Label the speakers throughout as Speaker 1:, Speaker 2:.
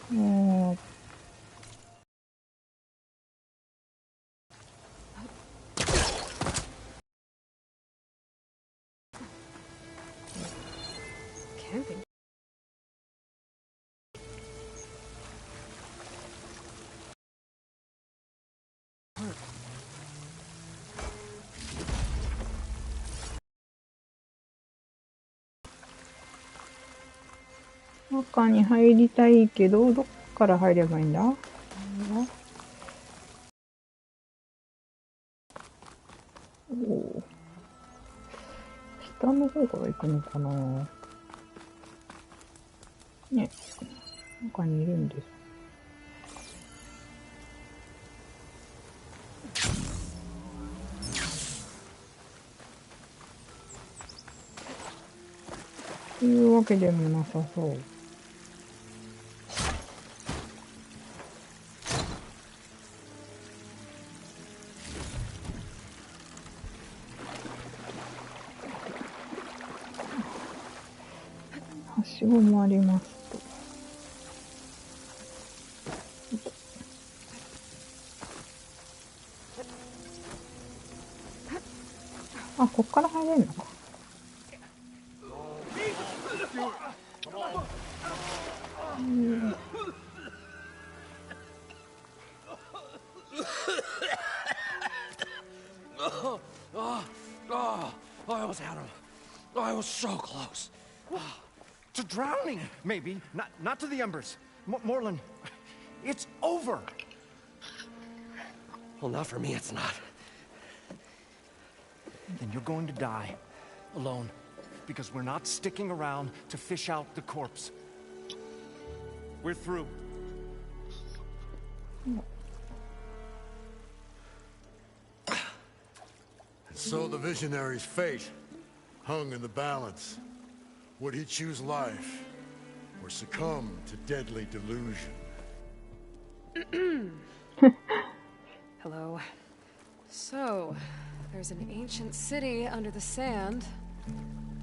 Speaker 1: もう中に入りたいけど、どっから入ればいいんだ？おお、下の方から行くのかな？ね、中にいるんです。というわけでもなさそう。はしごもありますと。あ、こっから入れるのか。
Speaker 2: I almost had him. I was so close.
Speaker 3: To drowning, maybe. Not to the embers. Moreland, it's over.
Speaker 2: Well, not for me, it's not.
Speaker 3: Then you're going to die. Alone. Because we're not sticking around to fish out the corpse. We're through.
Speaker 4: So the visionary's fate hung in the balance. Would he choose life or succumb to deadly delusion?
Speaker 5: Hello. So, there's an ancient city under the sand,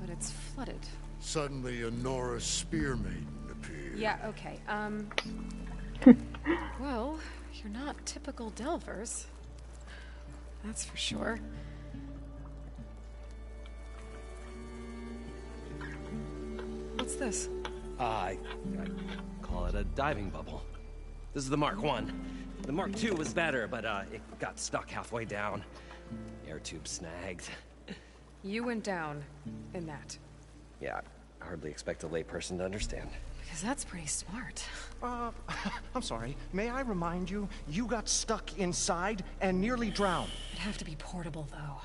Speaker 5: but it's flooded.
Speaker 4: Suddenly a Nora spear maiden appeared.
Speaker 5: Yeah, okay, well, you're not typical Delvers. That's for sure. What's this?
Speaker 2: I call it a diving bubble. This is the Mark 1. The Mark 2 was better, but it got stuck halfway down. Air tube snagged.
Speaker 5: You went down in that.
Speaker 2: Yeah, I hardly expect a layperson to understand.
Speaker 5: Because that's pretty smart.
Speaker 3: I'm sorry. May I remind you, you got stuck inside and nearly drowned.
Speaker 5: It'd have to be portable, though.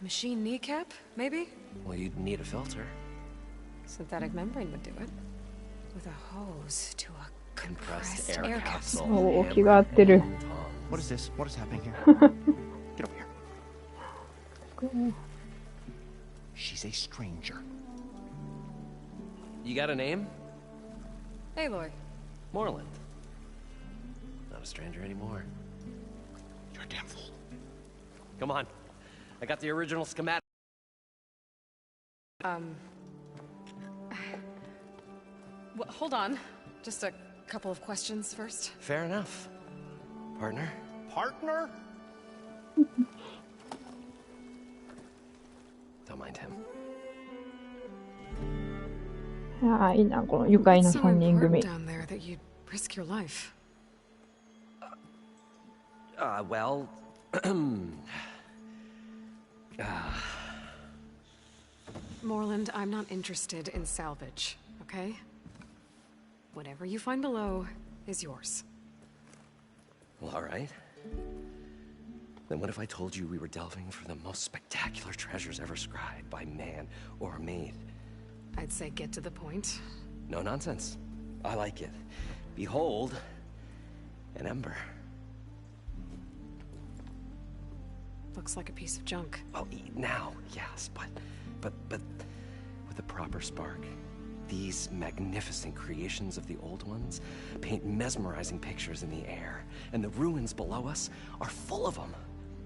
Speaker 5: Machine kneecap, maybe?
Speaker 2: Well, you'd need a filter.
Speaker 5: Synthetic membrane would do it. With a hose to a compressed air capsule.
Speaker 1: おお、気が合ってる。
Speaker 3: What is this? What is happening here? Get over here. She's a stranger.
Speaker 2: You got a name?
Speaker 5: Aloy.
Speaker 2: Moreland. Not a stranger anymore.
Speaker 3: You're a damn fool.
Speaker 2: Come on. I got the original schematic.
Speaker 5: Well, hold on. Just a couple of questions first.
Speaker 2: Fair enough. Partner?
Speaker 3: Partner?
Speaker 2: Don't mind him.
Speaker 1: ああ、いいな、この愉快な3人組。
Speaker 5: Down there that you'd risk your life.
Speaker 2: Well...
Speaker 5: Moreland, I'm not interested in salvage, okay? Whatever you find below is yours.
Speaker 2: Well, all right. Then what if I told you we were delving for the most spectacular treasures ever scribed by man or maid?
Speaker 5: I'd say get to the point.
Speaker 2: No nonsense. I like it. Behold, an ember.
Speaker 5: Looks like a piece of junk.
Speaker 2: Well, now, yes, but with a proper spark. These magnificent creations of the old ones paint mesmerizing pictures in the air, and the ruins below us are full of them.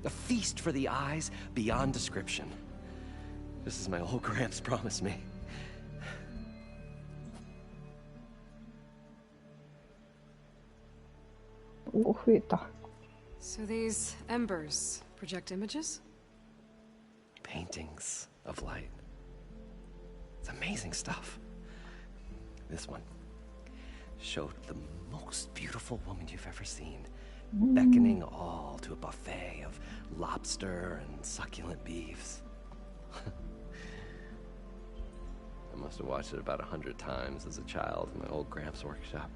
Speaker 2: A feast for the eyes beyond description. This is my old Gramps promised me.
Speaker 1: お、増えた。
Speaker 5: So these embers project images?
Speaker 2: Paintings of light. It's amazing stuff. This one showed the most beautiful woman you've ever seen, beckoning all to a buffet of lobster and succulent beefs. I must have watched it about 100 times as a child in my old Gramps' workshop.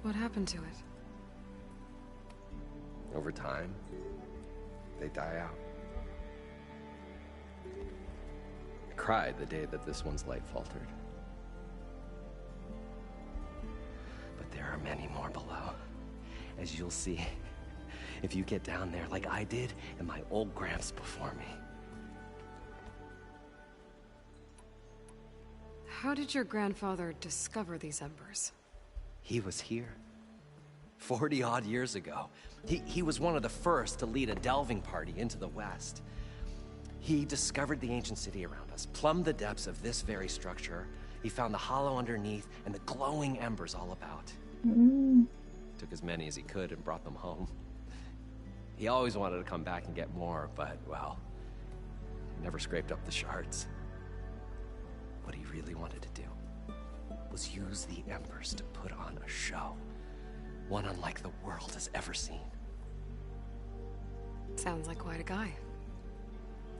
Speaker 5: What happened to it?
Speaker 2: Over time, they die out. I cried the day that this one's light faltered. But there are many more below, as you'll see if you get down there like I did and my old Gramps before me.
Speaker 5: How did your grandfather discover these embers?
Speaker 2: He was here 40-odd years ago. He was one of the first to lead a delving party into the West. He discovered the ancient city around us, plumbed the depths of this very structure. He found the hollow underneath and the glowing embers all about. Took as many as he could and brought them home. He always wanted to come back and get more, but, well, he never scraped up the shards. What he really wanted to do was use the embers to put on a show, one unlike the world has ever seen.
Speaker 5: Sounds like quite a guy.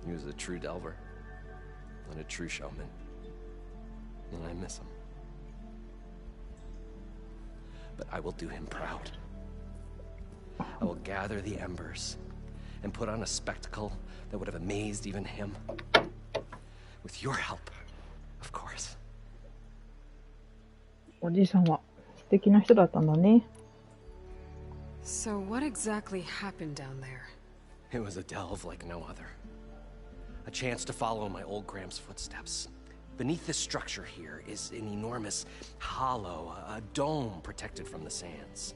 Speaker 2: He was a true delver and a true showman, and I miss him. But I will do him proud. I will gather the embers and put on a spectacle that would have amazed even him. With your help, of course.
Speaker 1: おじいさんは素敵な人だったんだね。
Speaker 5: So what exactly happened down there?
Speaker 2: It was a delve like no other. A chance to follow my old Gramps' footsteps. Beneath this structure here is an enormous hollow, a dome protected from the sands.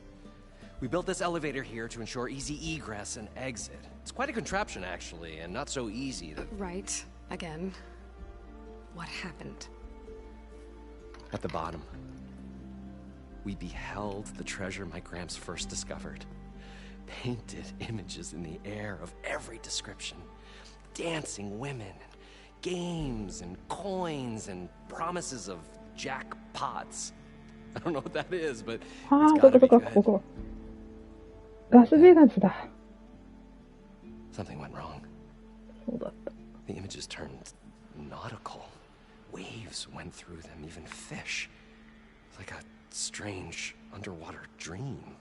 Speaker 2: We built this elevator here to ensure easy egress and exit. It's quite a contraption, actually, and not so easy to...
Speaker 5: Right. Again. What happened?
Speaker 2: At the bottom, we beheld the treasure my Gramps first discovered. Painted images in the air of every description. Dancing women, games and coins and promises of jackpots. I don't know what that is, but
Speaker 1: あ
Speaker 2: it's
Speaker 1: あ、こ
Speaker 2: gotta
Speaker 1: こ
Speaker 2: be
Speaker 1: ここ
Speaker 2: good.
Speaker 1: こ。ラスベガスだ。
Speaker 2: Something went wrong.
Speaker 1: そうだった。
Speaker 2: The images turned nautical. Waves went through them, even fish. It's like a strange underwater dream.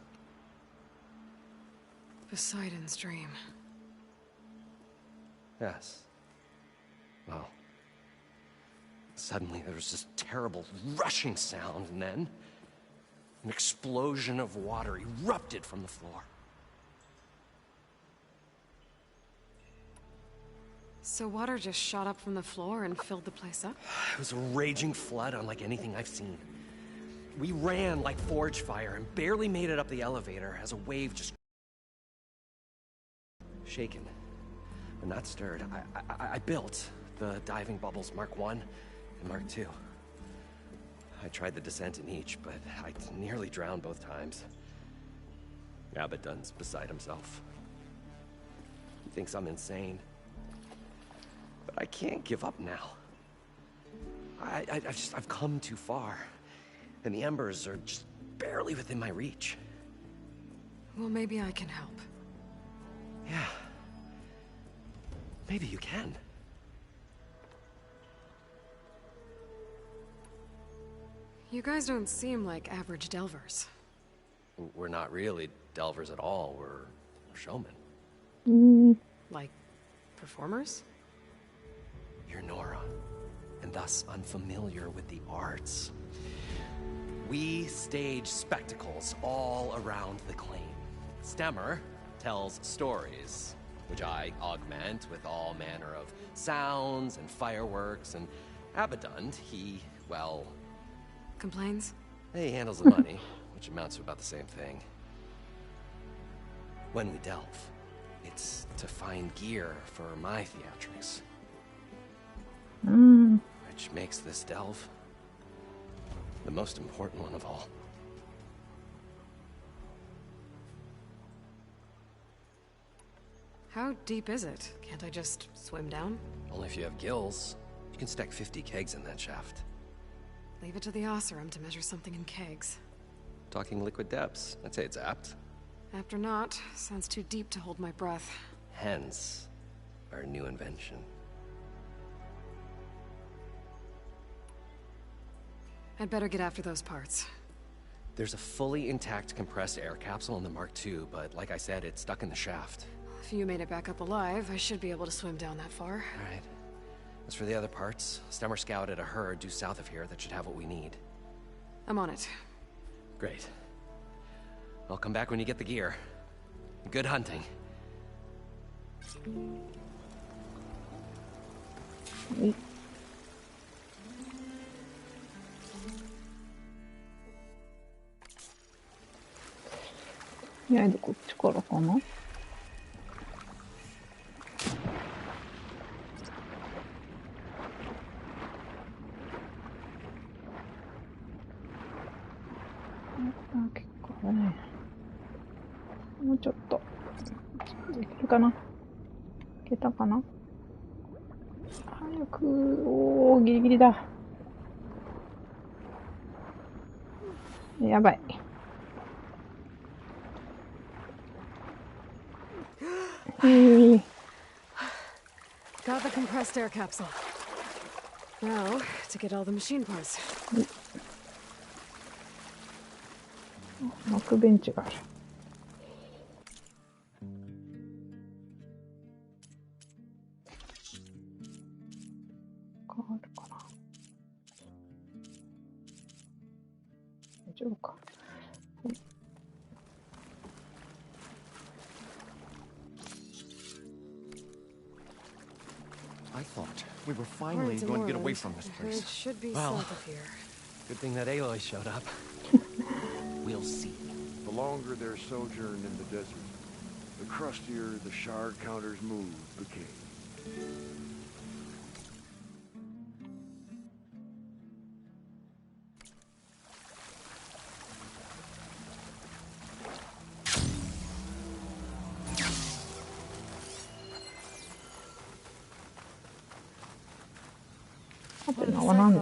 Speaker 5: Poseidon's dream.
Speaker 2: Yes. Well, suddenly there was this terrible rushing sound, and then an explosion of water erupted from the floor.
Speaker 5: So water just shot up from the floor and filled the place up?
Speaker 2: It was a raging flood unlike anything I've seen. We ran like forge fire and barely made it up the elevator as a wave just... shaken, but not stirred. I built the diving bubbles Mark I and Mark II. I tried the descent in each, but I nearly drowned both times. Abaddon's beside himself. He thinks I'm insane. But I can't give up now. I've come too far. And the embers are just barely within my reach.
Speaker 5: Well, maybe I can help.
Speaker 2: Yeah. Maybe you can.
Speaker 5: You guys don't seem like average delvers.
Speaker 2: We're not really delvers at all. We're showmen.
Speaker 1: うーん。
Speaker 5: Like, performers?
Speaker 2: You're Nora, and thus unfamiliar with the arts. We stage spectacles all around the claim. Stemmer tells stories, which I augment with all manner of sounds and fireworks, and Abaddon, he, well...
Speaker 5: Complains?
Speaker 2: he handles the money, which amounts to about the same thing. When we delve, it's to find gear for my theatrics.
Speaker 1: うーん。
Speaker 2: Which makes this delve the most important one of all.
Speaker 5: How deep is it? Can't I just swim down?
Speaker 2: Only if you have gills. You can stack 50 kegs in that shaft.
Speaker 5: Leave it to the Oseram to measure something in kegs.
Speaker 2: Talking liquid depths. I'd say it's apt.
Speaker 5: Apt or not, sounds too deep to hold my breath.
Speaker 2: Hence, our new invention.
Speaker 5: I'd better get after those parts.
Speaker 2: There's a fully intact compressed air capsule in the Mark II, but like I said, it's stuck in the shaft.
Speaker 5: If you made it back up alive, I should be able to swim down that far.
Speaker 2: All right. As for the other parts, Stemmer scouted a herd due south of here that should have what we need.
Speaker 5: I'm on it.
Speaker 2: Great. I'll come back when you get the gear. Good hunting.
Speaker 1: はい。いや、こっちからかな。結構ね。もうちょっと。いけるかな。いけたかな。早く、おー、ギリギリだ。やばい。
Speaker 5: Got the compressed air capsule. Now, to get all the machine parts.
Speaker 1: 幕ベンチがある。変わるかな。大丈夫か。
Speaker 3: I thought we were finally going to get away from this
Speaker 5: It
Speaker 3: place.
Speaker 5: should be
Speaker 2: Well.
Speaker 5: south of here.
Speaker 2: Good thing that Aloy showed up. We'll see.
Speaker 4: The longer their sojourn in the desert, the crustier the shard counter's move became.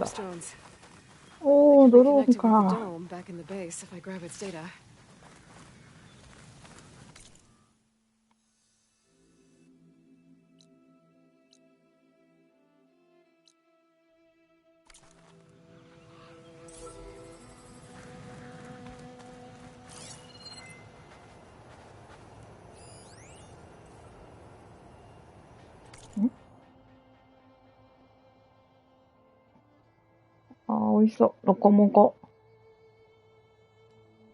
Speaker 5: Stones.
Speaker 1: おー、ドローン
Speaker 5: Connected with the
Speaker 1: か。
Speaker 5: dome back in the base if I grab its data.
Speaker 1: Hmm? あー、美味しそう。ロコモコ。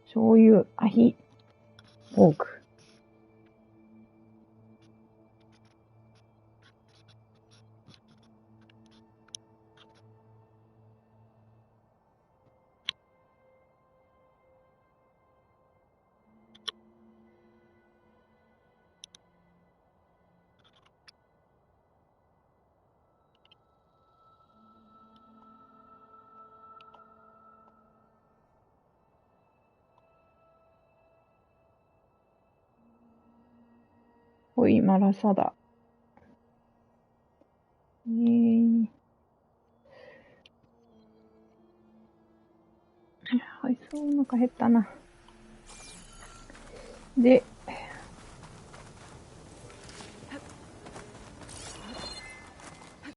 Speaker 1: 醤油、アヒ、ポーク。ホイマラサダ。はい、そう、お腹減ったな。で、